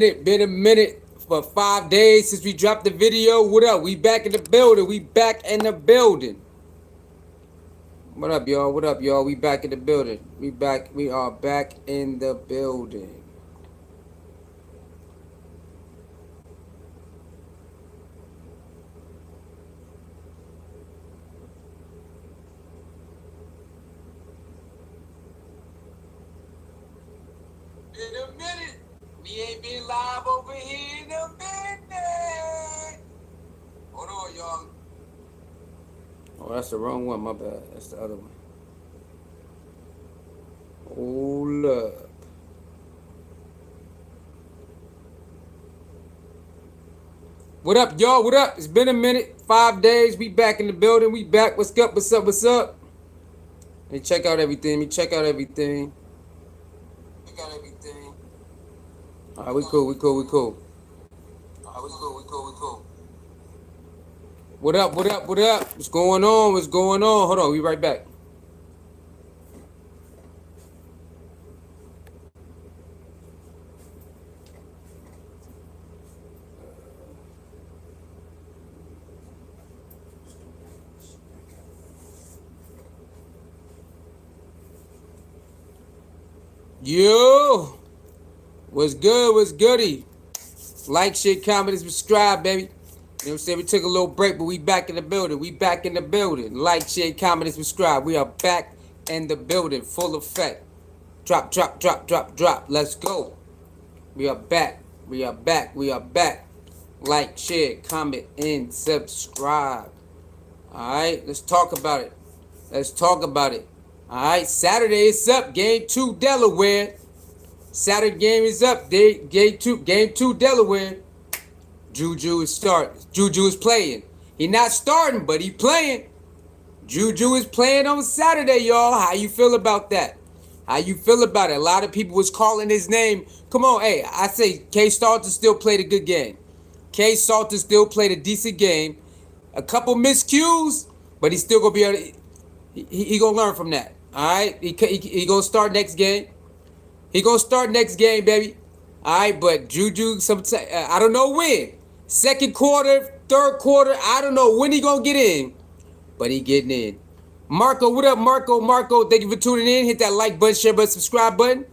It been a minute for 5 days since we dropped the video. What up? We back in the building. We back in the building. What up, y'all? What up, y'all? We back in the building. We back. We are back in the building. In a minute. We ain't been live over here in a minute. Hold on, y'all. Oh, that's the wrong one. My bad. That's the other one. Hold up. What up, y'all? What up? It's been a minute. 5 days. We back in the building. We back. What's up? What's up? What's up? Let me check out everything. Let me check out everything. Check out everything. All right, we cool. We cool. We cool. All right, we cool. We cool. We cool. What up? What up? What up? What's going on? What's going on? Hold on. We right back. Yo, what's good? What's goody? Like, share, comment, and subscribe, baby. You know what I'm saying? We took a little break, but we back in the building. We back in the building. Like, share, comment, and subscribe. We are back in the building, full effect. Drop, drop, drop, drop, drop. Let's go. We are back. We are back. We are back. Like, share, comment, and subscribe. All right, let's talk about it. Let's talk about it. All right, Saturday is up. Game 2, Delaware. Saturday game is up. Game two, Delaware. Juju is starting. Juju is playing. He not starting, but he playing. Juju is playing on Saturday, y'all. How you feel about that? How you feel about it? A lot of people was calling his name. Come on, hey, I say K Salter still played a good game. K Salter still played a decent game. A couple miscues, but he's still gonna be able to, he gonna learn from that. All right, he gonna start next game. He gonna start next game, baby. All right, but Juju, I don't know when. Second quarter, third quarter, I don't know when he gonna get in, but he getting in. Marco, what up, Marco? Marco, thank you for tuning in. Hit that like button, share button, subscribe button.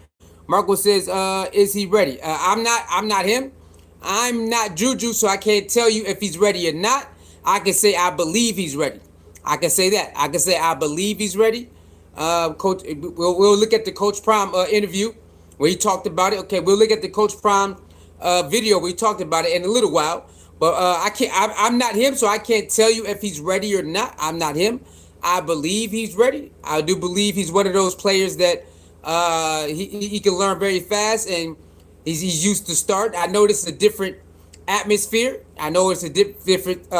Marco says, is he ready? I'm not him. I'm not Juju, so I can't tell you if he's ready or not. I can say I believe he's ready. I can say that. I can say I believe he's ready. Coach, we'll look at the CoachPrime interview where he talked about it. Okay, we'll look at the CoachPrime video where he talked about it in a little while. But I'm not him, so I can't tell you if he's ready or not. I'm not him. I believe he's ready. I do believe he's one of those players that he can learn very fast, and he's used to start. I know this is a different atmosphere. I know it's a different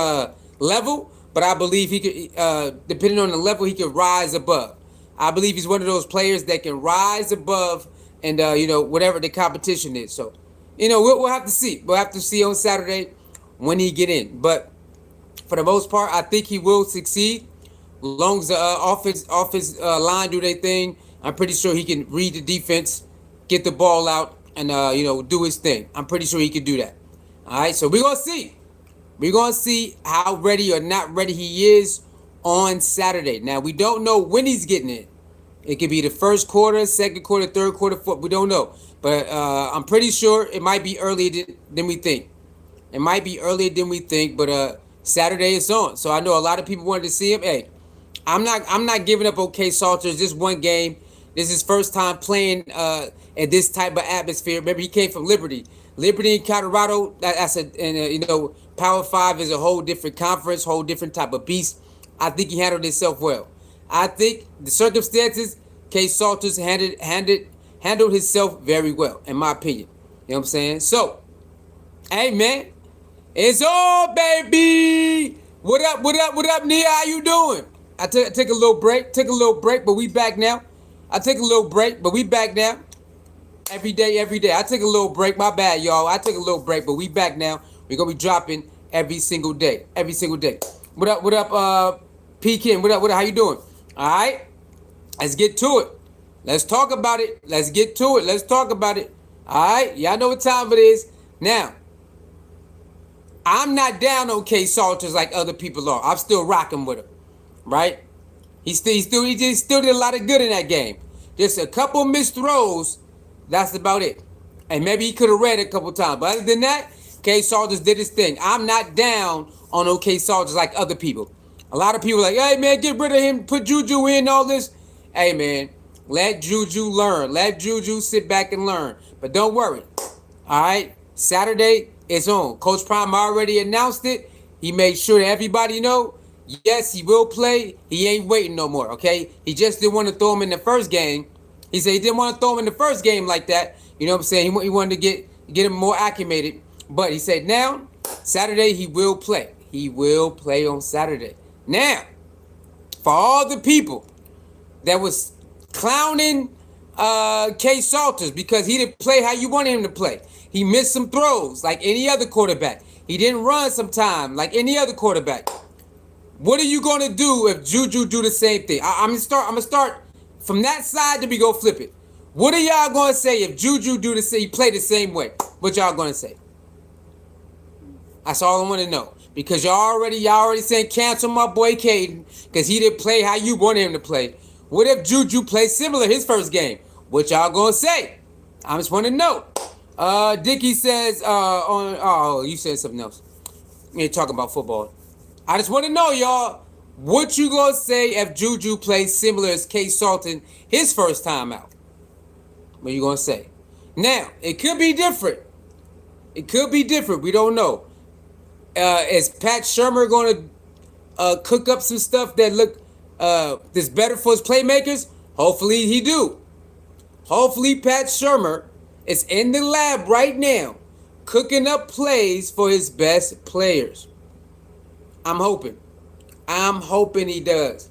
level, but I believe he could, depending on the level, he could rise above. I believe he's one of those players that can rise above and, whatever the competition is. So, we'll have to see. We'll have to see on Saturday when he get in. But for the most part, I think he will succeed. As long as the offense line do their thing, I'm pretty sure he can read the defense, get the ball out, and, do his thing. I'm pretty sure he can do that. All right, so we're going to see. We're going to see how ready or not ready he is on Saturday. Now, we don't know when he's getting in. It could be the first quarter, second quarter, third quarter, fourth. We don't know. But I'm pretty sure it might be earlier than we think. It might be earlier than we think, but Saturday is on. So I know a lot of people wanted to see him. Hey, I'm not giving up on K Salter. It's just one game. This is his first time playing in this type of atmosphere. Remember, he came from Liberty. Liberty in Colorado, Power 5 is a whole different conference, whole different type of beast. I think he handled himself well. I think the circumstances, K Salters handled himself very well, in my opinion. You know what I'm saying? So, hey, man, it's on, baby. What up, what up, what up, Nia? How you doing? I took a little break. But we back now. I take a little break, but we back now. Every day. I take a little break. My bad, y'all. I take a little break, but we back now. We're going to be dropping every single day. What up, Pekin? What up, how you doing? All right, let's get to it. Let's talk about it. Let's get to it. Let's talk about it. All right, y'all know what time it is. Now, I'm not down on K Salters like other people are. I'm still rocking with him, right? He still did a lot of good in that game. Just a couple missed throws. That's about it. And maybe he could have read it a couple times. But other than that, K Salters did his thing. I'm not down on OK Salters like other people. A lot of people are like, hey man, get rid of him, put Juju in, all this. Hey man, let Juju learn. Let Juju sit back and learn. But don't worry. All right, Saturday it's on. Coach Prime already announced it. He made sure that everybody know. Yes, he will play. He ain't waiting no more, okay? He just didn't want to throw him in the first game. He said he didn't want to throw him in the first game like that. You know what I'm saying? He wanted to get him more acclimated. But he said now, Saturday, he will play. He will play on Saturday. Now, for all the people that was clowning K Salters because he didn't play how you wanted him to play. He missed some throws like any other quarterback. He didn't run sometime like any other quarterback. What are you gonna do if Juju do the same thing? I'm gonna start from that side to we go flip it. What are y'all gonna say if Juju do the same? He play the same way. What y'all gonna say? That's all I want to know. Because y'all already saying cancel my boy Caden because he didn't play how you wanted him to play. What if Juju plays similar his first game? What y'all gonna say? I just want to know. Dickie says you said something else. You ain't talking about football. I just want to know, y'all, what you gonna say if Juju plays similar as K Salton his first time out? What you gonna say? Now, it could be different. It could be different. We don't know. Is Pat Shurmur gonna cook up some stuff that look that's better for his playmakers? Hopefully he do. Hopefully Pat Shurmur is in the lab right now cooking up plays for his best players. I'm hoping. I'm hoping he does.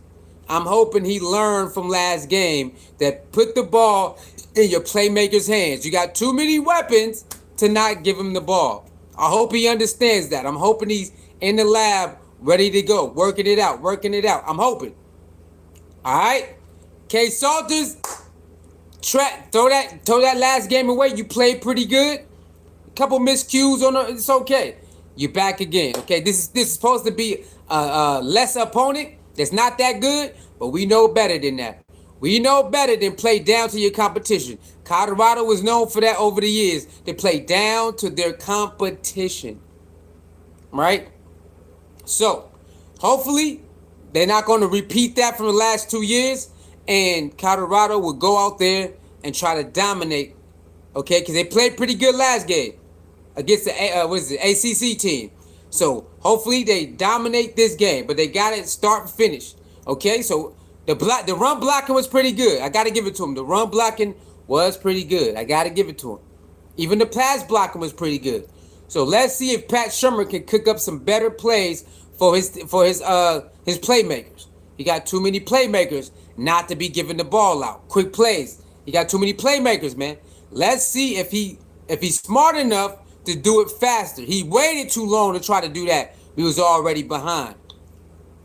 I'm hoping he learned from last game that put the ball in your playmaker's hands. You got too many weapons to not give him the ball. I hope he understands that. I'm hoping he's in the lab ready to go, working it out. I'm hoping. All right? K Salters, throw that last game away. You played pretty good. A couple miscues it's okay. You're back again. Okay, this is supposed to be a lesser opponent that's not that good, but we know better than that. We know better than play down to your competition. Colorado was known for that over the years. They play down to their competition. Right? So, hopefully, they're not going to repeat that from the last 2 years, and Colorado will go out there and try to dominate. Okay, because they played pretty good last game against the ACC team. So hopefully they dominate this game, but they got it start and finish. Okay, so the run blocking was pretty good. I got to give it to him. The run blocking was pretty good. I got to give it to him. Even the pass blocking was pretty good. So let's see if Pat Shurmur can cook up some better plays for his playmakers. He got too many playmakers not to be giving the ball out. Quick plays. He got too many playmakers, man. Let's see if he's smart enough to do it faster. He waited too long to try to do that. We was already behind.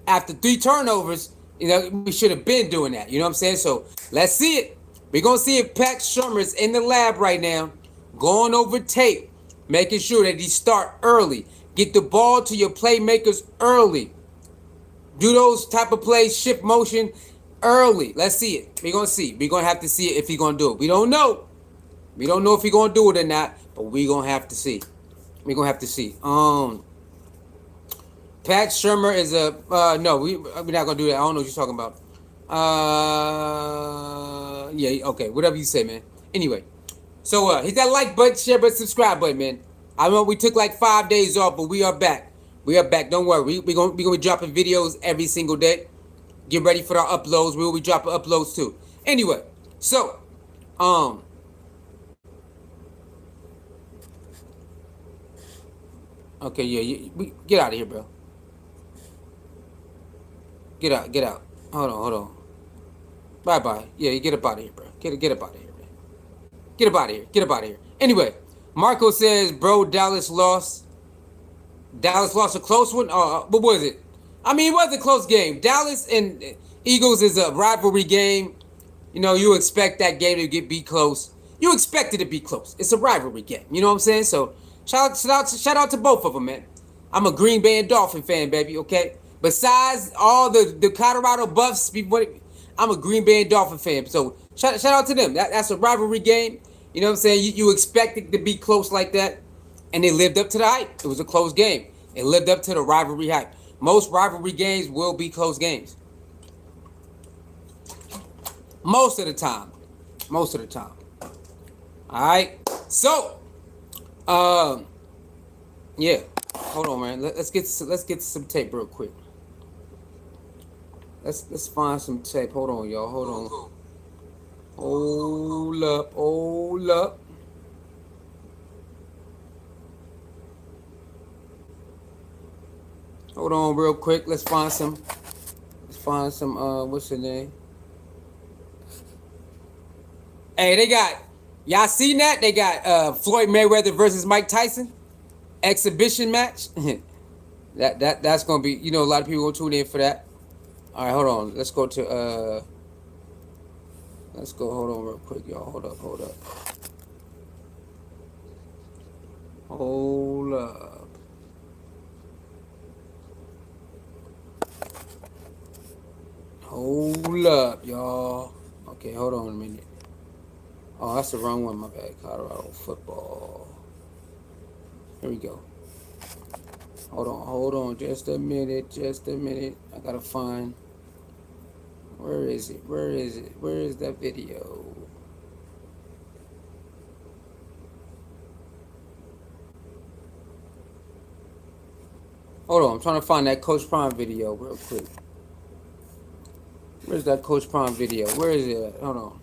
After 3 turnovers, we should have been doing that. You know what I'm saying? So let's see it. We're going to see if Pat Shurmur's in the lab right now, going over tape, making sure that he start early. Get the ball to your playmakers early. Do those type of plays, shift motion early. Let's see it. We're going to see. We're going to have to see it if he's going to do it. We don't know. We don't know if he's going to do it or not, but we're going to have to see. We're going to have to see. Pat Shurmur is no, we're not going to do that. I don't know what you're talking about. Yeah, okay, whatever you say, man. Anyway, so hit that like button, share button, subscribe button, man. I know we took like 5 days off, but we are back. We are back. Don't worry. We're gonna be dropping videos every single day. Get ready for our uploads. We will be dropping uploads too. Anyway, so okay, yeah, get out of here, bro. Get out. Hold on. Bye. Yeah, you get up out of here, bro. Get up out of here, man. Get up out of here. Anyway, Marco says, bro, Dallas lost. Dallas lost a close one? What was it? I mean, it was a close game. Dallas and Eagles is a rivalry game. You know, you expect that game to be close. You expect it to be close. It's a rivalry game. You know what I'm saying? So Shout out to both of them, man. I'm a Green Bay and Dolphin fan, baby. Okay. Besides all the Colorado Buffs, I'm a Green Bay and Dolphin fan. So shout out to them. That's a rivalry game. You know what I'm saying? You expect it to be close like that, and they lived up to the hype. It was a close game. It lived up to the rivalry hype. Most rivalry games will be close games. Most of the time. Most of the time. All right. So, yeah. Hold on, man. Let's get some tape real quick. Let's find some tape. Hold on, y'all. Hold on. Hold up. Hold up. Hold on, real quick. Let's find some. What's the name? Hey, they got. Y'all seen that? They got Floyd Mayweather versus Mike Tyson exhibition match. that's gonna be. You know, a lot of people will tune in for that. All right, hold on. Let's go to. Let's go. Hold on, real quick, y'all. Hold up. Hold up. Hold up. Hold up, y'all. Okay, hold on a minute. Oh, that's the wrong one. My bad. Colorado football. Here we go. Hold on. Just a minute. I gotta find. Where is it? Where is that video? Hold on. I'm trying to find that CoachPrime video real quick. Where's that CoachPrime video? Where is it at? Hold on.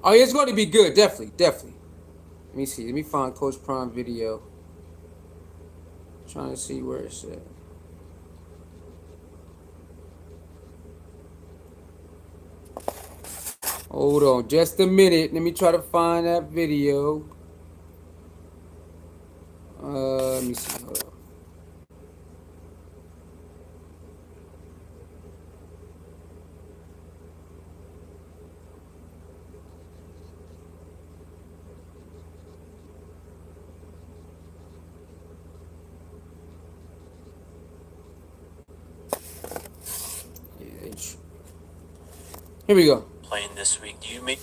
Oh, it's going to be good. Definitely. Let me see. Let me find CoachPrime video. I'm trying to see where it's at. Hold on. Just a minute. Let me try to find that video. Let me see. Hold on. Here we go. Playing this week, do you make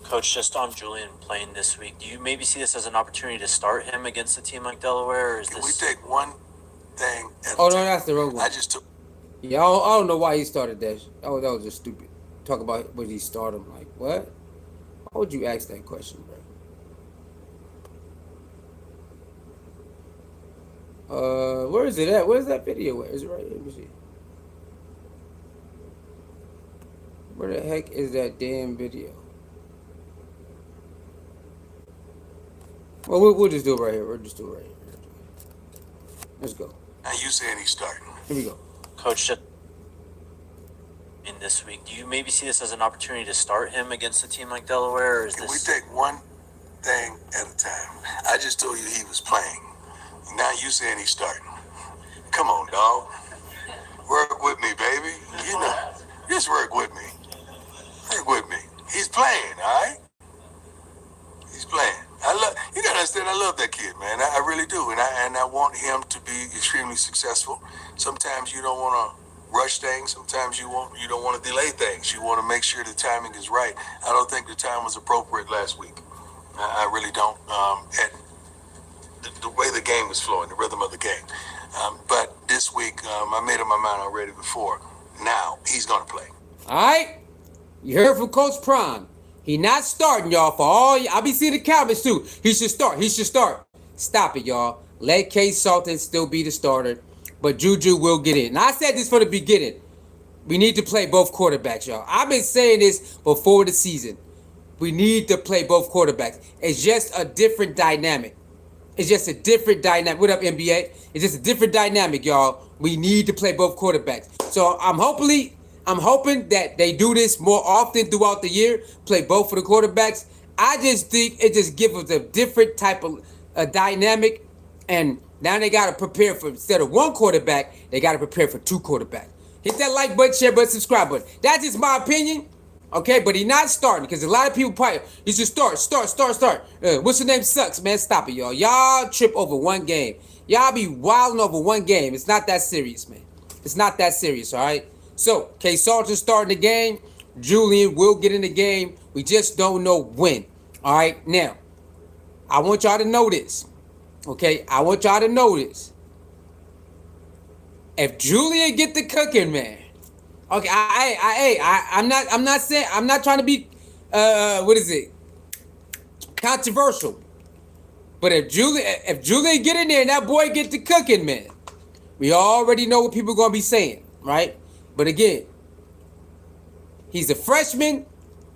Coach just on Julian playing this week? Do you maybe see this as an opportunity to start him against a team like Delaware, or is this? We take one thing at Oh no, that's the wrong one. I just took. Yeah, I don't know why he started that. That was just stupid. Talk about would he start him? Like what? Why would you ask that question, bro? Where is it at? Where's that video at? Is it right here? Let me see. Where the heck is that damn video? Well, we'll just do it right here. We'll just do it right here. Let's go. Now you saying he's starting. Here we go. Coach just in this week, do you maybe see this as an opportunity to start him against a team like Delaware, or is this? We take one thing at a time. I just told you he was playing. Now you saying he's starting. Come on, dog. Work with me, baby. You know, just work with me. Work with me. He's playing, all right? He's playing. You gotta understand, I love that kid, man. I really do, and I want him to be extremely successful. Sometimes you don't want to rush things. Sometimes you don't want to delay things. You want to make sure the timing is right. I don't think the time was appropriate last week. I really don't. At the way the game was flowing, the rhythm of the game. But this week, I made up my mind already before. Now he's gonna play. All right. You heard from CoachPrime. He not starting, y'all. For all I be seeing the comments too. He should start. Stop it, y'all. Let K Salton still be the starter, but Juju will get in. Now I said this from the beginning. We need to play both quarterbacks, y'all. I've been saying this before the season. We need to play both quarterbacks. It's just a different dynamic. What up, NBA? It's just a different dynamic, y'all. We need to play both quarterbacks. So I'm hoping that they do this more often throughout the year, play both for the quarterbacks. I just think it just gives us a different type of dynamic. And now they got to prepare for, instead of one quarterback, they got to prepare for two quarterbacks. Hit that like button, share button, subscribe button. That's just my opinion. Okay, but he's not starting because a lot of people probably he should start. What's the name? Sucks, man. Stop it, y'all. Y'all trip over one game. Y'all be wilding over one game. It's not that serious, man. It's not that serious, all right? So, K. Salter starting the game. Julian will get in the game. We just don't know when. All right, now, I want y'all to know this. Okay, I want y'all to know this. If Julian get the cooking, man. Okay, I'm not saying, I'm not trying to be, what is it? Controversial. But if Julian get in there and that boy get the cooking, man, we already know what people are gonna be saying, right? But again, he's a freshman.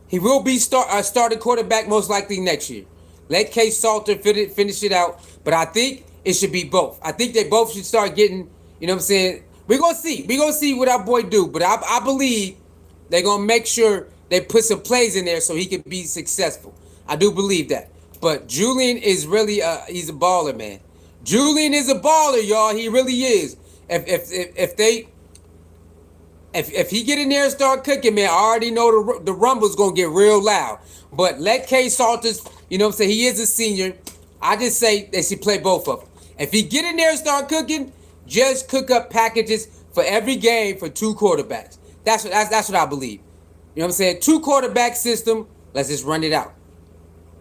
He will be starting quarterback most likely next year. Let K. Salter finish it out. But I think it should be both. I think they both should start getting, you know what I'm saying? We're going to see. We're going to see what our boy do. But I believe they're going to make sure they put some plays in there so he can be successful. I do believe that. But Julian is really, he's a baller, man. Julian is a baller, y'all. He really is. If he get in there and start cooking, man, I already know the rumble's going to get real loud. But let K. Salters, you know what I'm saying, he is a senior. I just say they should play both of them. If he get in there and start cooking, just cook up packages for every game for 2 quarterbacks. That's what I believe. You know what I'm saying? 2 quarterback system. Let's just run it out.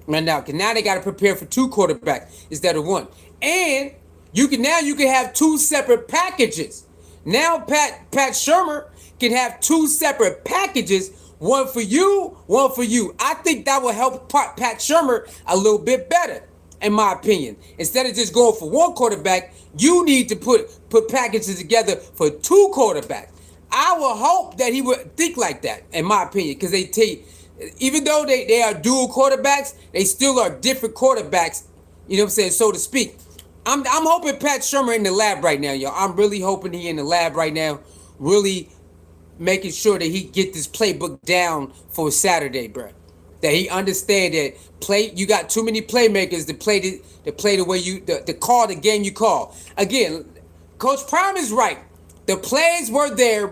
Because now they got to prepare for 2 quarterbacks instead of 1. And you can have 2 separate packages. Now Pat Shurmur can have 2 separate packages, one for you, one for you. I think that will help Pat Shurmur a little bit better, in my opinion. Instead of just going for 1 quarterback, you need to put packages together for 2 quarterbacks. I will hope that he would think like that, in my opinion, because even though they are dual quarterbacks, they still are different quarterbacks, you know what I'm saying, so to speak. I'm hoping Pat Shurmur in the lab right now, y'all. I'm really hoping he in the lab right now, really making sure that he get this playbook down for Saturday, bro. That he understand that you got too many playmakers to play the way to call the game you call. Again, Coach Prime is right. The plays were there.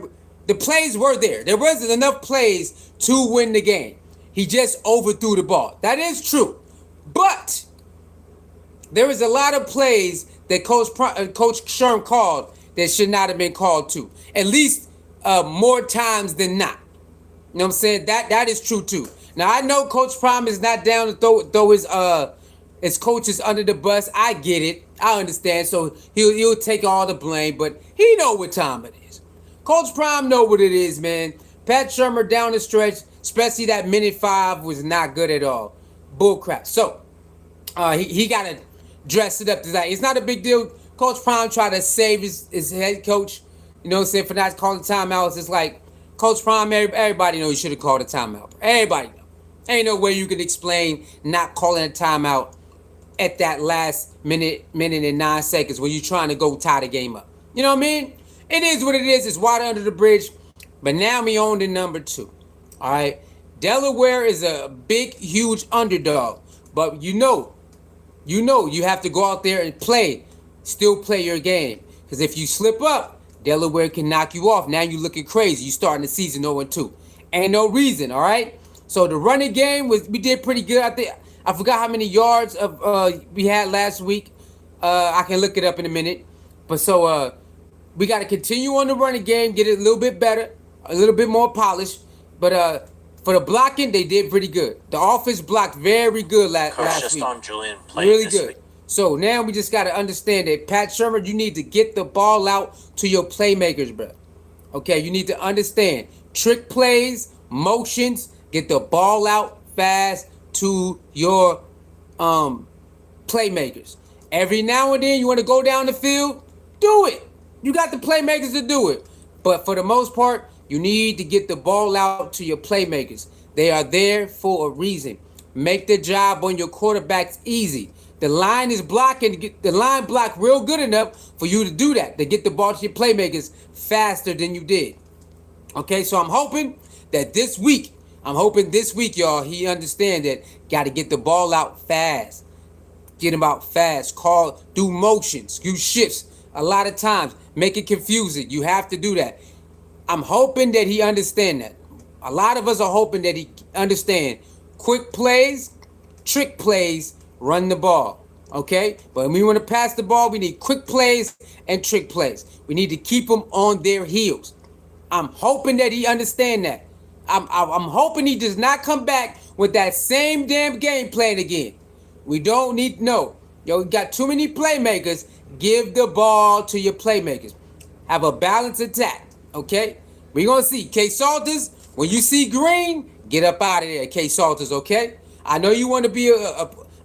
There wasn't enough plays to win the game. He just overthrew the ball. That is true. But there was a lot of plays that Coach Sherm called that should not have been called to. At least more times than not. You know what I'm saying? That is true too. Now I know Coach Prime is not down to throw his coaches under the bus. I get it. I understand. So he'll take all the blame, but he know what time it is. Coach Prime know what it is, man. Pat Shurmur down the stretch, especially that minute 5, was not good at all. Bull crap. So he got to dress it up tonight. It's not a big deal. Coach Prime tried to save his head coach, you know what I'm saying, for not calling timeouts. It's like, Coach Prime, everybody know you should have called a timeout. Everybody know. Ain't no way you can explain not calling a timeout at that last minute and 9 seconds when you're trying to go tie the game up. You know what I mean? It is what it is. It's water under the bridge. But now we own the number 2. All right? Delaware is a big, huge underdog. But you know you have to go out there and still play your game. Because if you slip up, Delaware can knock you off. Now you're looking crazy. You starting the season 0-2. Ain't no reason, all right? So the running game we did pretty good. I forgot how many yards we had last week. I can look it up in a minute. But so we got to continue on the running game, get it a little bit better, a little bit more polished. But for the blocking, they did pretty good. The offense blocked very good last week. Just on Julian playing really this good. week. So now we just got to understand that Pat Shurmur, you need to get the ball out to your playmakers, bro. Okay, you need to understand trick plays, motions, get the ball out fast to your playmakers. Every now and then you want to go down the field, do it. You got the playmakers to do it. But for the most part, you need to get the ball out to your playmakers. They are there for a reason. Make the job on your quarterbacks easy. The line is blocking. The line blocked real good enough for you to do that, to get the ball to your playmakers faster than you did. Okay, so I'm hoping this week, y'all, he understand that got to get the ball out fast. Get him out fast. Do motions, do shifts. A lot of times, make it confusing. You have to do that. I'm hoping that he understand that. A lot of us are hoping that he understand quick plays, trick plays, run the ball. Okay? But when we want to pass the ball, we need quick plays and trick plays. We need to keep them on their heels. I'm hoping that he understand that. I'm hoping he does not come back with that same damn game plan again. We don't need no. Yo, we got too many playmakers. Give the ball to your playmakers. Have a balanced attack. Okay? We're gonna see. K Salters, when you see green, get up out of there, K Salters, okay? I know you want to be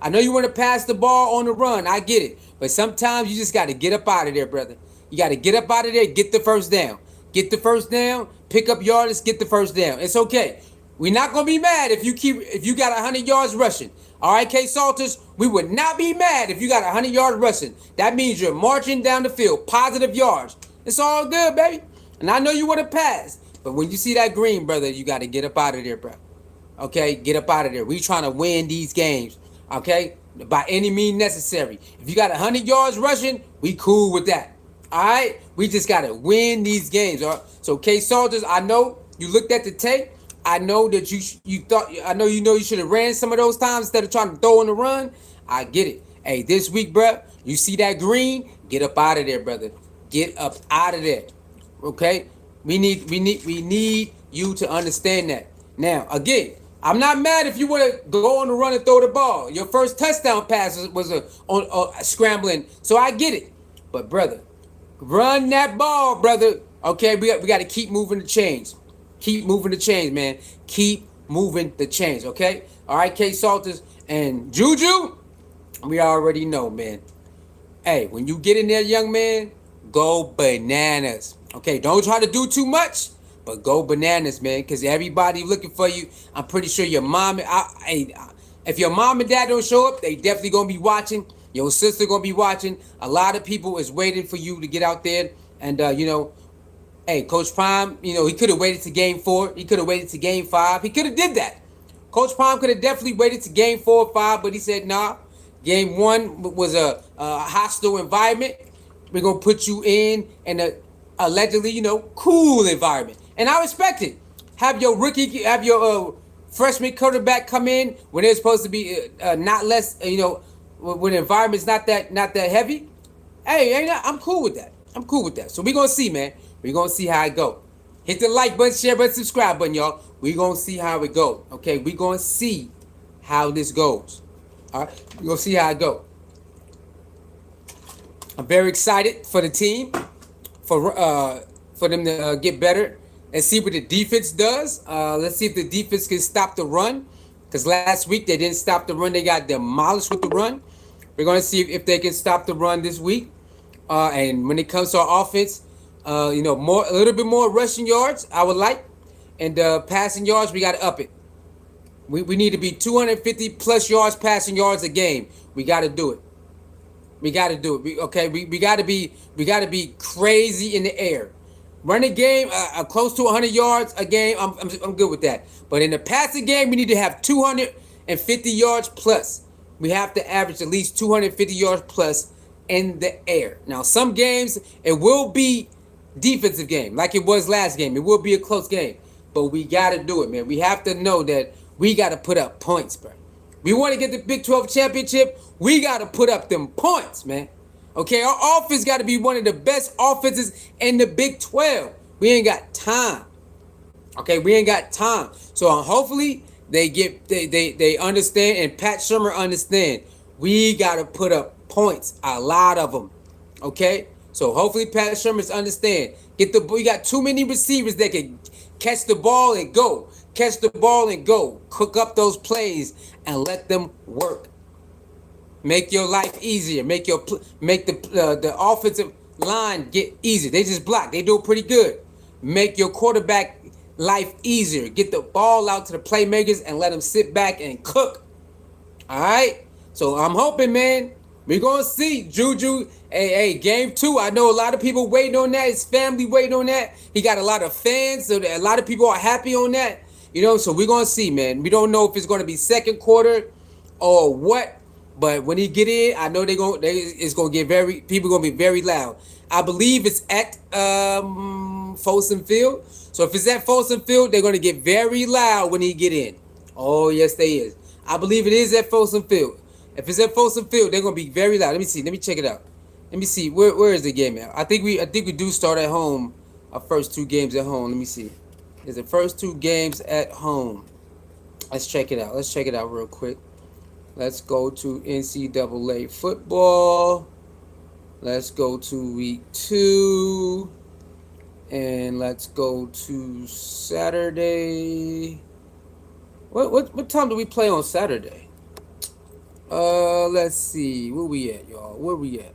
I know you want to pass the ball on the run. I get it. But sometimes you just got to get up out of there, brother. You got to get up out of there, get the first down. Get the first down, pick up yards, get the first down. It's okay. We're not going to be mad if you got 100 yards rushing. All right, K Salters, we would not be mad if you got 100 yards rushing. That means you're marching down the field, positive yards. It's all good, baby. And I know you want to pass. But when you see that green, brother, you got to get up out of there, bro. Okay, get up out of there. We trying to win these games, okay, by any means necessary. If you got 100 yards rushing, we cool with that. All right, we just got to win these games. All right? So, K Soldiers, I know you looked at the tape. I know that you thought, I know you should have ran some of those times instead of trying to throw on the run. I get it. Hey, this week, bro, you see that green? Get up out of there, brother. Get up out of there. Okay? We need you to understand that. Now, again, I'm not mad if you want to go on the run and throw the ball. Your first touchdown pass was on scrambling, so I get it. But brother, run that ball, brother. Okay, we got to keep moving the chains. Keep moving the chains, man. Keep moving the chains, okay? All right, K Salters and Juju, we already know, man. Hey, when you get in there, young man, go bananas. Okay, don't try to do too much, but go bananas, man, because everybody looking for you. I'm pretty sure your mom, if your mom and dad don't show up, they definitely going to be watching. Your sister going to be watching. A lot of people is waiting for you to get out there. And, hey, Coach Prime, he could have waited to game 4. He could have waited to game 5. He could have did that. Coach Prime could have definitely waited to game 4 or 5, but he said, nah, game 1 was a hostile environment. We're going to put you in a allegedly, cool environment. And I respect it. Have your freshman quarterback come in when they're supposed to be not less, when the environment's not that heavy. Hey, I'm cool with that. I'm cool with that. So we're going to see, man. We're going to see how it go. Hit the like button, share button, subscribe button, y'all. We're going to see how it goes. Okay, we're going to see how this goes. All right, we're going to see how it go. I'm very excited for the team, for them to get better and see what the defense does. Let's see if the defense can stop the run, because last week they didn't stop the run. They got demolished with the run. We're going to see if they can stop the run this week. And when it comes to our offense, a little bit more rushing yards I would like, and passing yards we got to up it. We need to be 250 plus yards passing yards a game. We got to do it. We got to do it. We got to be crazy in the air. Run a game close to 100 yards a game. I'm good with that. But in the passing game, we need to have 250 yards plus. We have to average at least 250 yards plus in the air. Now, some games it will be defensive game, like it was last game. It will be a close game, but we got to do it, man. We have to know that we got to put up points, bro. We want to get the Big 12 championship. We got to put up them points, man. Okay, our offense got to be one of the best offenses in the Big 12. We ain't got time. Okay, we ain't got time. So hopefully they understand, and Pat Shurmur understand. We got to put up points, a lot of them. Okay, so hopefully Pat Shurmur understand. We got too many receivers that can catch the ball and go. Catch the ball and go. Cook up those plays and let them work. Make your life easier. Make the offensive line get easier. They just block. They do it pretty good. Make your quarterback life easier. Get the ball out to the playmakers and let them sit back and cook. All right? So I'm hoping, man, we're going to see Juju. Hey, game 2. I know a lot of people waiting on that. His family waiting on that. He got a lot of fans, so a lot of people are happy on that. So we're going to see, man. We don't know if it's going to be second quarter or what. But when he get in, I know people gonna be very loud. I believe it's at Folsom Field. So if it's at Folsom Field, they're gonna get very loud when he get in. Oh yes, they is. I believe it is at Folsom Field. If it's at Folsom Field, they're gonna be very loud. Let me see. Let me check it out. Let me see. Where is the game at? I think we do start at home. Our first 2 games at home. Let me see. Is the first 2 games at home? Let's check it out. Let's check it out real quick. Let's go to NCAA football. Let's go to week 2. And let's go to Saturday. What time do we play on Saturday? Let's see. Where we at, y'all? Where we at?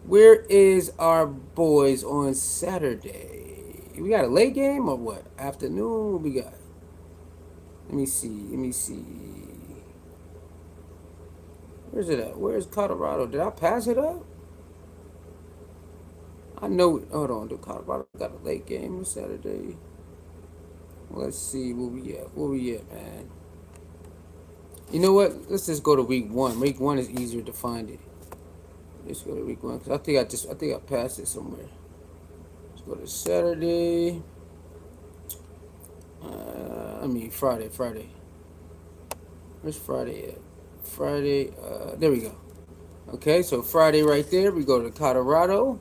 Where is our boys on Saturday? We got a late game or what? Afternoon? What we got? Let me see. Let me see. Where's it at? Where's Colorado? Did I pass it up? I know. Hold on. The Colorado got a late game on Saturday. Let's see where we at. Where we at, man? You know what? Let's just go to week 1. Week 1 is easier to find it. Let's go to week 1 because I think I passed it somewhere. Let's go to Saturday. Friday. Where's Friday at? Friday. There we go. Okay, so Friday right there. We go to Colorado.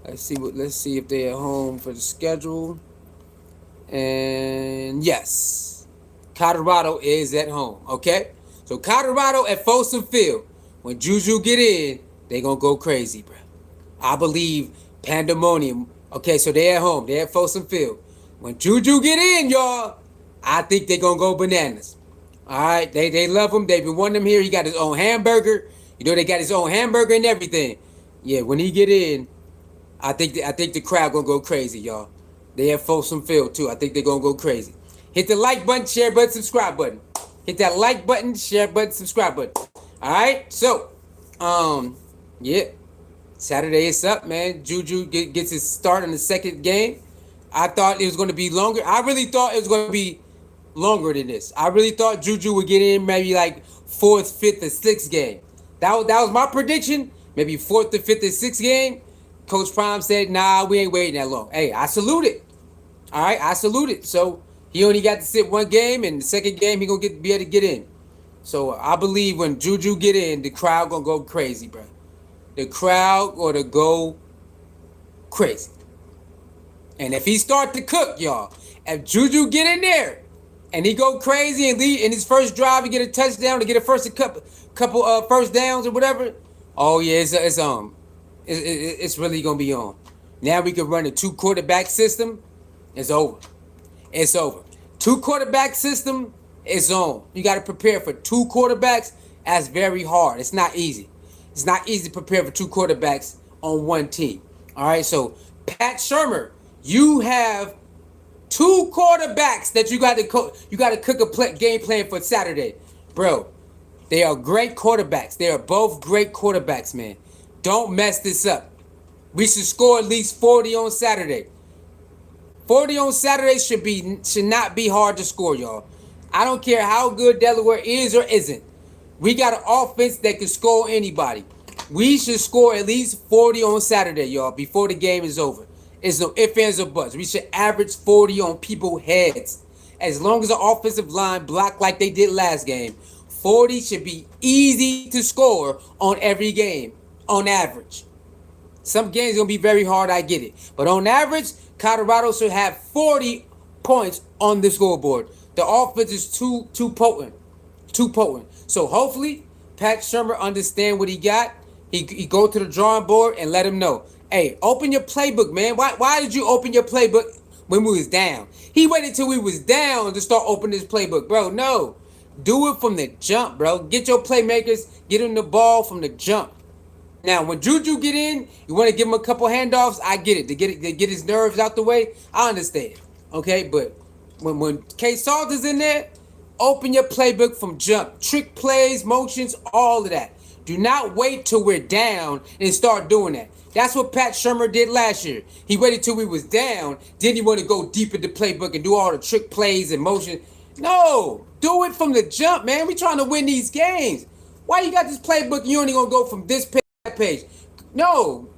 Let's see if they're at home for the schedule. And yes, Colorado is at home. Okay, so Colorado at Folsom Field. When Juju get in, they gonna go crazy, bro. I believe pandemonium. Okay, so they at home. They at Folsom Field. When Juju get in, y'all, I think they gonna go bananas. All right, they love him. They've been wanting him here. He got his own hamburger. You know they got his own hamburger and everything. Yeah, when he get in, I think the crowd gonna go crazy, y'all. They have Folsom Field too. I think they're gonna go crazy. Hit the like button, share button, subscribe button. Hit that like button, share button, subscribe button. All right. So, yeah, Saturday is up, man. Juju gets his start in the second game. I thought it was gonna be longer. I really thought it was gonna be longer than this. I really thought Juju would get in maybe like 4th, 5th, or 6th game. That was my prediction. Maybe 4th, or 5th, or 6th game. CoachPrime said, nah, we ain't waiting that long. Hey, I salute it. All right, I salute it. So he only got to sit 1 game, and the second game he gonna be able to get in. So I believe when Juju get in, the crowd gonna go crazy, bro. The crowd gonna go crazy. And if he start to cook, y'all, if Juju get in there and he go crazy and lead in his first drive, he get a touchdown to get a couple first downs or whatever. Oh yeah, it's really gonna be on. Now we can run a 2 quarterback system. It's over. It's over. 2 quarterback system is on. You got to prepare for 2 quarterbacks. That's very hard. It's not easy. It's not easy to prepare for 2 quarterbacks on 1 team. All right. So Pat Shurmur, you have 2 quarterbacks that you got to cook a game plan for Saturday, bro. They are great quarterbacks. They are both great quarterbacks, man. Don't mess this up. We should score at least 40 on Saturday. 40 on Saturday should not be hard to score, y'all. I don't care how good Delaware is or isn't. We got an offense that can score anybody. We should score at least 40 on Saturday, y'all, before the game is over. It's no ifs, ands, or buts. We should average 40 on people's heads. As long as the offensive line block like they did last game, 40 should be easy to score on every game, on average. Some games going to be very hard, I get it. But on average, Colorado should have 40 points on the scoreboard. The offense is too potent. Too potent. So hopefully, Pat Shurmur understand what he got. He go to the drawing board and let him know. Hey, open your playbook, man. Why did you open your playbook when we was down? He waited till we was down to start opening his playbook. Bro, no. Do it from the jump, bro. Get your playmakers. Get him the ball from the jump. Now, when Juju get in, you want to give him a couple handoffs. I get it. To get his nerves out the way. I understand. Okay, but when K Salt is in there, open your playbook from jump. Trick plays, motions, all of that. Do not wait till we're down and start doing that. That's what Pat Shurmur did last year. He waited till we was down. Then he want to go deep in the playbook and do all the trick plays and motion. No, do it from the jump, man. We trying to win these games. Why you got this playbook and you only going to go from this page to that page? No,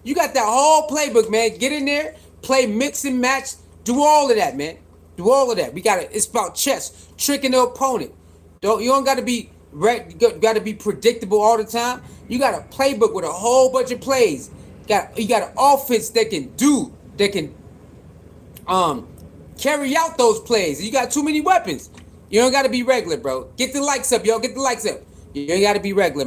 you got that whole playbook, man. Get in there, play mix and match. Do all of that, man. Do all of that. It's about chess, tricking the opponent. You don't got to be got to be predictable all the time. You got a playbook with a whole bunch of plays. You got an offense that can carry out those plays. You got too many weapons. You don't got to be regular, bro. Get the likes up, yo. Get the likes up. You ain't got to be regular,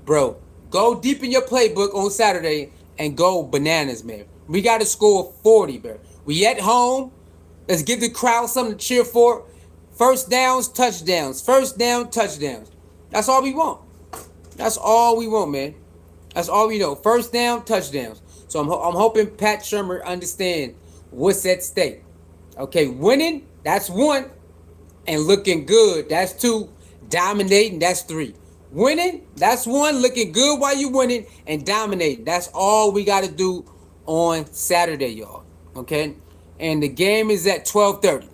bro. Go deep in your playbook on Saturday and go bananas, man. We got to score 40, bro. We at home. Let's give the crowd something to cheer for. First downs, touchdowns. First down, touchdowns. That's all we want. That's all we want, man. That's all we know. First down, touchdowns. So I'm hoping Pat Shermer understand what's at stake. Okay, winning, that's 1. And looking good, that's 2. Dominating, that's 3. Winning, that's 1. Looking good while you winning and dominating. That's all we got to do on Saturday, y'all. Okay? And the game is at 12:30.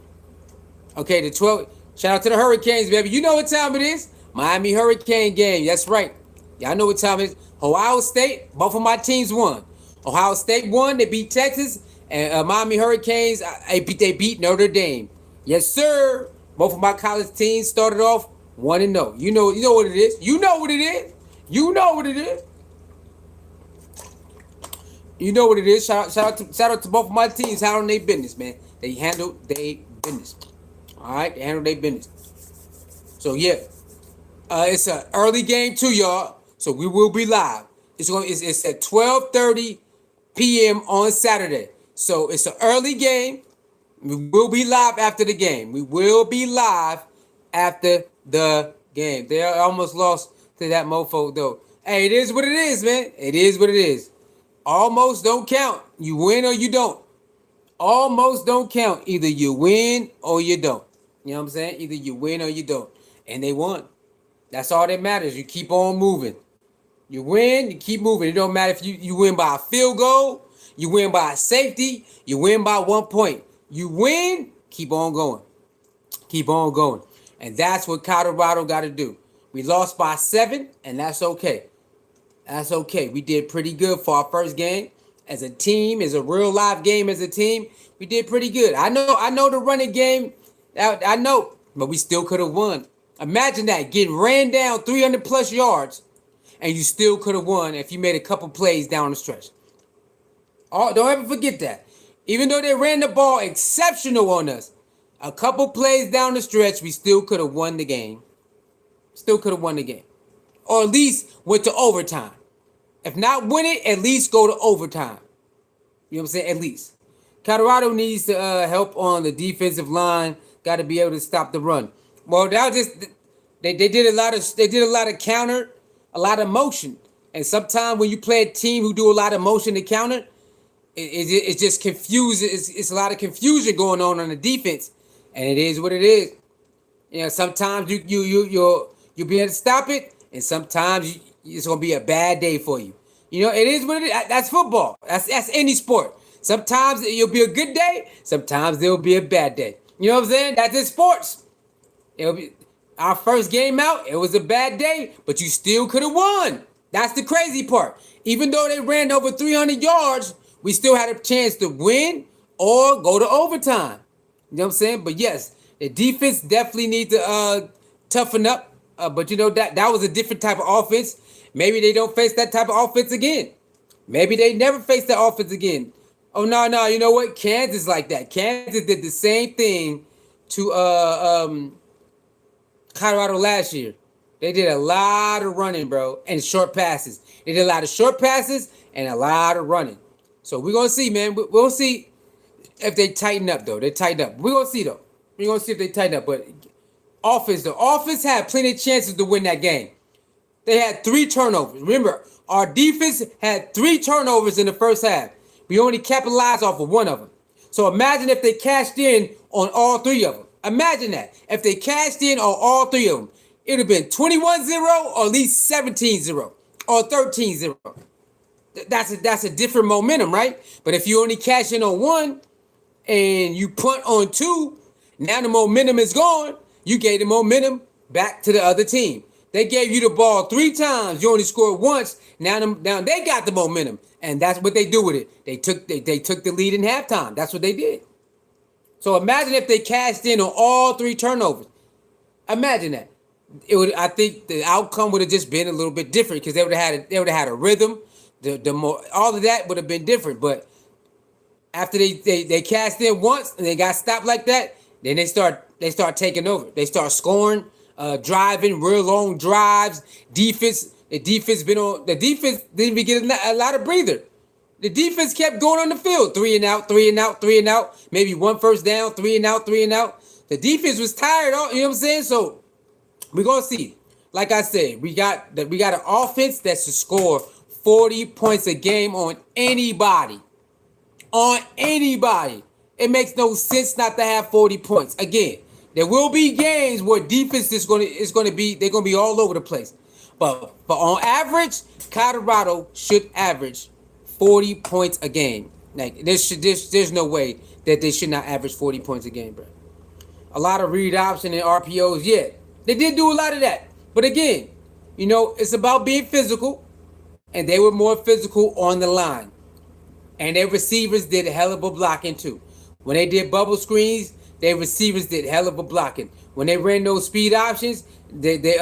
Okay, the 12. Shout out to the Hurricanes, baby. You know what time it is. Miami Hurricane game. That's right. Y'all know what time it is. Ohio State, both of my teams won. Ohio State won. They beat Texas. And Miami Hurricanes, they beat Notre Dame. Yes, sir. Both of my college teams started off 1-0. You know what it is. You know what it is. You know what it is. You know what it is. Shout out to both of my teams. Handling their business, man. They handled their business. All right, they handled their business. So yeah, it's an early game too, y'all. So we will be live. It's at 12:30 p.m. on Saturday. So it's an early game. We will be live after the game. We will be live after the game. They almost lost to that mofo though. Hey, it is what it is, man. It is what it is. Almost don't count. You win or you don't. Almost don't count. Either you win or you don't. You know what I'm saying? Either you win or you don't. And they won. That's all that matters. You keep on moving. You win, you keep moving. It don't matter if you win by a field goal, you win by a safety, you win by 1 point. You win, keep on going. Keep on going. And that's what Colorado got to do. We lost by 7, and that's okay. That's okay. We did pretty good for our first game. As a team, as a real live game as a team, we did pretty good. I know the running game, I know, but we still could have won. Imagine that, getting ran down 300 plus yards, and you still could have won if you made a couple plays down the stretch. Oh, don't ever forget that. Even though they ran the ball exceptional on us, a couple plays down the stretch, we still could have won the game. Still could have won the game. Or at least went to overtime. If not win it, at least go to overtime. You know what I'm saying? At least. Colorado needs to help on the defensive line. Got to be able to stop the run. Well, that was just they did a lot of counter, a lot of motion. And sometimes when you play a team who do a lot of motion to counter, it just confuses. It's a lot of confusion going on the defense, and it is what it is. You know, sometimes you'll be able to stop it, and sometimes it's gonna be a bad day for you. You know, it is what it is. That's football. That's any sport. Sometimes it'll be a good day. Sometimes there'll be a bad day. You know what I'm saying? That's in sports. It'll be our first game out. It was a bad day, but you still could have won. That's the crazy part. Even though they ran over 300 yards, we still had a chance to win or go to overtime. You know what I'm saying? But yes, the defense definitely needs to toughen up. But you know that was a different type of offense. Maybe they don't face that type of offense again. Maybe they never face that offense again. Oh no, you know what? Kansas like that. Kansas did the same thing to Colorado last year. They did a lot of running, bro, and short passes. They did a lot of short passes and a lot of running. So we're gonna see, man. We'll see if they tighten up, though. They tighten up. We're gonna see, though. We're gonna see if they tighten up. But offense had plenty of chances to win that game. They had 3 turnovers. Remember, our defense had 3 turnovers in the first half. We only capitalized off of 1 of them. So imagine if they cashed in on all 3 of them. Imagine that. If they cashed in on all 3 of them, it would have been 21-0 or at least 17-0 or 13-0. That's a different momentum, right? But if you only cash in on 1 and you punt on 2, now the momentum is gone. You gave the momentum back to the other team. They gave you the ball 3 times. You only scored once. Now they got the momentum, and that's what they do with it. They took the lead in halftime. That's what they did. So imagine if they cashed in on all 3 turnovers. Imagine that. I think the outcome would have just been a little bit different because they would have had a rhythm. The more all of that would have been different. But after they cashed in once and they got stopped like that, then they start taking over. They start scoring, driving real long drives. The defense didn't even get a lot of breather. The defense kept going on the field, 3 and out, 3 and out, 3 and out, maybe 1 first down, 3 and out, 3 and out. The defense was tired, you know what I'm saying? So we're gonna see. Like I said, we got an offense that should score 40 points a game on anybody. On anybody. It makes no sense not to have 40 points. Again, there will be games where defense is gonna be all over the place. But on average, Colorado should average 40 points a game. Like there's no way that they should not average 40 points a game, bro. A lot of read option and RPOs, yeah. They did do a lot of that. But again, it's about being physical, and they were more physical on the line. And their receivers did a hell of a blocking too. When they did bubble screens, their receivers did hell of a blocking. When they ran those speed options, they did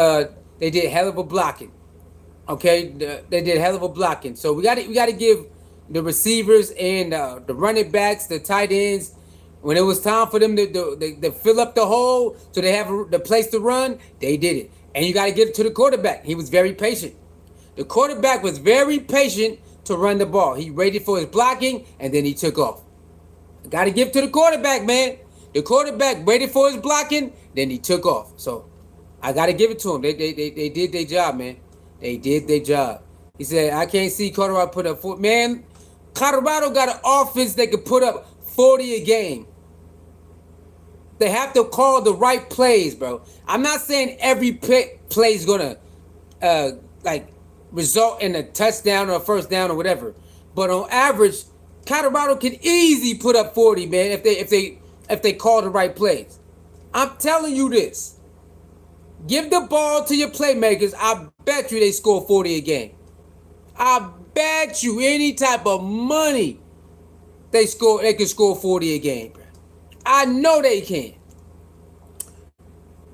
hell of a blocking. Okay, they did hell of a blocking. So we got to give the receivers and the running backs, the tight ends, when it was time for them to fill up the hole so they have the place to run, they did it. And you got to give it to the quarterback. He was very patient. The quarterback was very patient to run the ball. He waited for his blocking, and then he took off. Got to give it to the quarterback, man. The quarterback waited for his blocking, then he took off. So I got to give it to him. They did their job, man. They did their job. He said, I can't see Colorado put up 40. Man, Colorado got an offense that could put up 40 a game. They have to call the right plays, bro. I'm not saying every play is going to result in a touchdown or a first down or whatever. But on average, Colorado can easily put up 40, man, if they call the right plays. I'm telling you this. Give the ball to your playmakers. I bet you they score 40 a game. I bet you any type of money they can score 40 a game, bro. I know they can.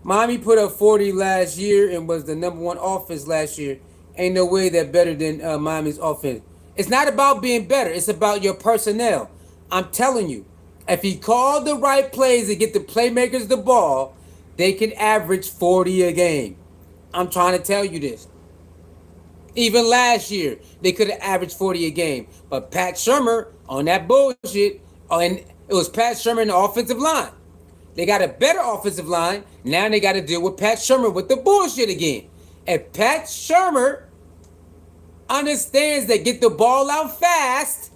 Miami put up 40 last year and was the number 1 offense last year. Ain't no way they're better than Miami's offense. It's not about being better. It's about your personnel. I'm telling you, if he called the right plays and get the playmakers the ball, they can average 40 a game. I'm trying to tell you this. Even last year, they could have averaged 40 a game. But Pat Shurmur on that bullshit, and it was Pat Shurmur in the offensive line. They got a better offensive line. Now they got to deal with Pat Shurmur with the bullshit again. If Pat Shurmur understands that get the ball out fast,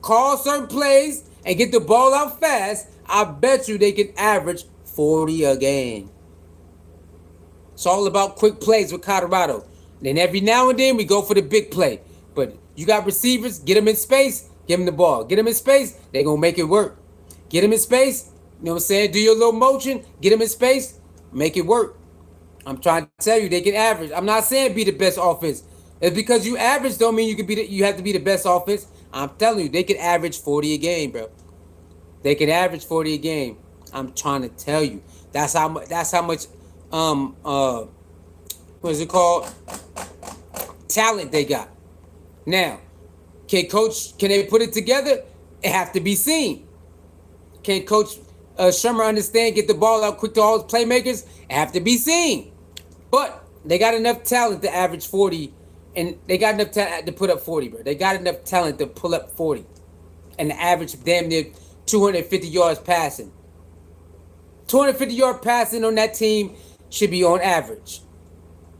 call certain plays, and get the ball out fast, I bet you they can average 40 a game. It's all about quick plays with Colorado. Then every now and then we go for the big play. But you got receivers, get them in space, give them the ball. Get them in space, they're going to make it work. Get them in space, you know what I'm saying? Do your little motion, get them in space, make it work. I'm trying to tell you, they can average. I'm not saying be the best offense. It's because you average don't mean you have to be the best offense. I'm telling you, they can average 40 a game, bro. They can average 40 a game. I'm trying to tell you. That's how much what is it called? Talent they got. Now, can they put it together? It have to be seen. Can Coach Shurmur understand, get the ball out quick to all his playmakers? It have to be seen. But they got enough talent to average 40, and they got enough talent to put up 40, bro. They got enough talent to pull up 40 and to average damn near 250 yards passing. 250 yard passing on that team should be on average.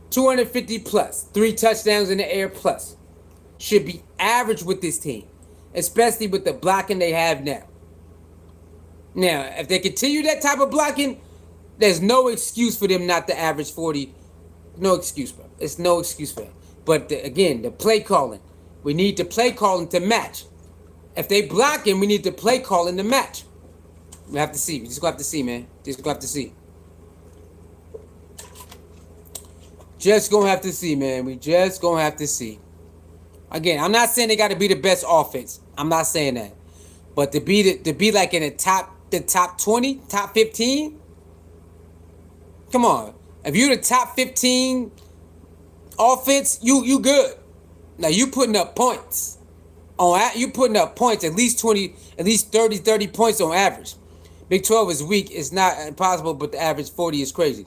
250 plus, 3 touchdowns in the air plus should be average with this team, especially with the blocking they have now. Now, if they continue that type of blocking, there's no excuse for them not to average 40. No excuse, bro. It's no excuse for them. But again, the play calling. We need the play calling to match. If they blocking, we need the play calling to match. We have to see. We just gonna have to see, man. Just gonna have to see. just gonna have to see, man. We just gonna have to see. Again, I'm not saying they got to be the best offense. I'm not saying that, but to be like in the top 20, top 15. Come on, if you're the top 15 offense, you good. Now you putting up points you putting up points at least 20, at least 30 points on average. Big 12 is weak. It's not impossible, but the average 40 is crazy,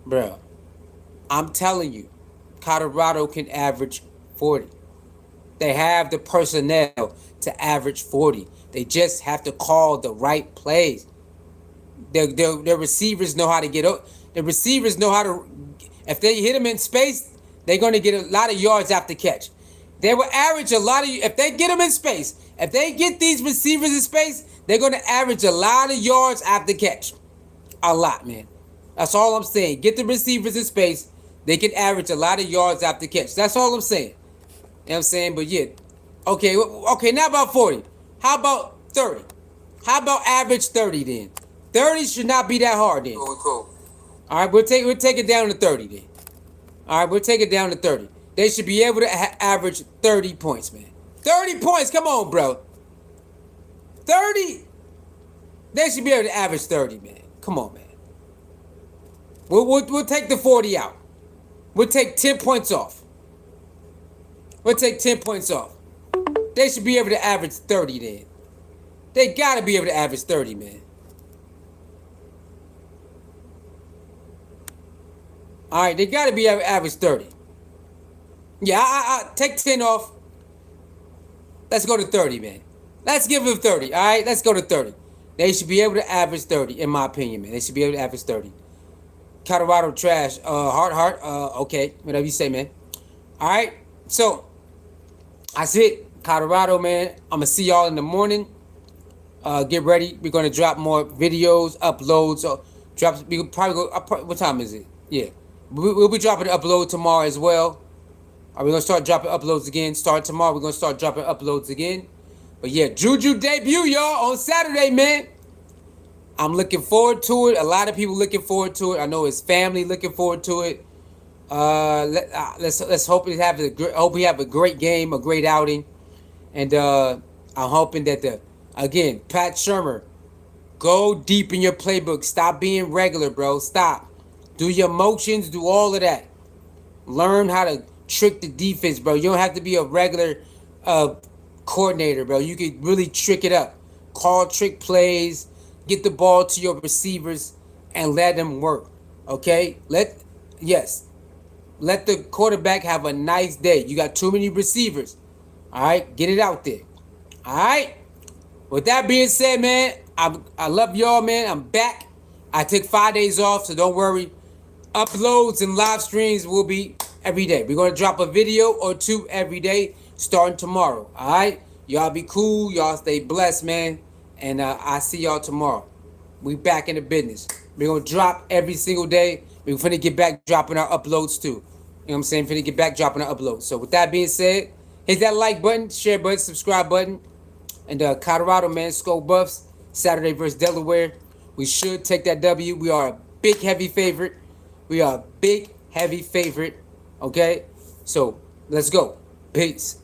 bro. I'm telling you, Colorado can average 40. They have the personnel to average 40. They just have to call the right plays. Their receivers know how to get up. The receivers know how to. If they hit them in space, they're going to get a lot of yards after catch. They will average a lot of. If they get them in space, if they get these receivers in space, they're going to average a lot of yards after catch. A lot, man. That's all I'm saying. Get the receivers in space. They can average a lot of yards after catch. That's all I'm saying. You know what I'm saying? But yeah. Okay, not about 40. How about 30? How about average 30 then? 30 should not be that hard then. Cool. All right, we'll take it down to 30 then. All right, we'll take it down to 30. They should be able to average 30 points, man. 30 points, come on, bro. 30. They should be able to average 30, man. Come on, man. We'll take the 40 out. We'll take 10 points off. We'll take 10 points off. They should be able to average 30 then. They got to be able to average 30, man. All right, they got to be able to average 30. Yeah, I take 10 off. Let's go to 30, man. Let's give them 30, all right? Let's go to 30. They should be able to average 30, in my opinion, man. They should be able to average 30. Colorado trash. Heart. Okay, whatever you say, man. All right, so that's it. Colorado, man. I'm going to see y'all in the morning. Get ready. We're going to drop more videos, uploads. We could probably go. What time is it? Yeah. We'll be dropping an upload tomorrow as well. Are we going to start dropping uploads again? Start tomorrow. We're going to start dropping uploads again. But yeah, Juju debut, y'all, on Saturday, man. I'm looking forward to it. A lot of people looking forward to it. I know his family looking forward to it. Let's hope we have a great game, a great outing. And I'm hoping that again, Pat Shurmur, go deep in your playbook. Stop being regular, bro. Stop. Do your motions. Do all of that. Learn how to trick the defense, bro. You don't have to be a regular coordinator, bro. You can really trick it up. Call trick plays. Get the ball to your receivers and let them work. Okay? Let the quarterback have a nice day. You got too many receivers. All right? Get it out there. All right? With that being said, man, I love y'all, man. I'm back. I took 5 days off, so don't worry. Uploads and live streams will be every day. We're going to drop a video or two every day starting tomorrow. All right? Y'all be cool. Y'all stay blessed, man. And I see y'all tomorrow. We back in the business. We're going to drop every single day. We're finna get back dropping our uploads too. You know what I'm saying? Finna get back dropping our uploads. So with that being said, hit that like button, share button, subscribe button. And Colorado, man, Skull Buffs, Saturday versus Delaware. We should take that W. We are a big, heavy favorite. Okay? So let's go. Peace.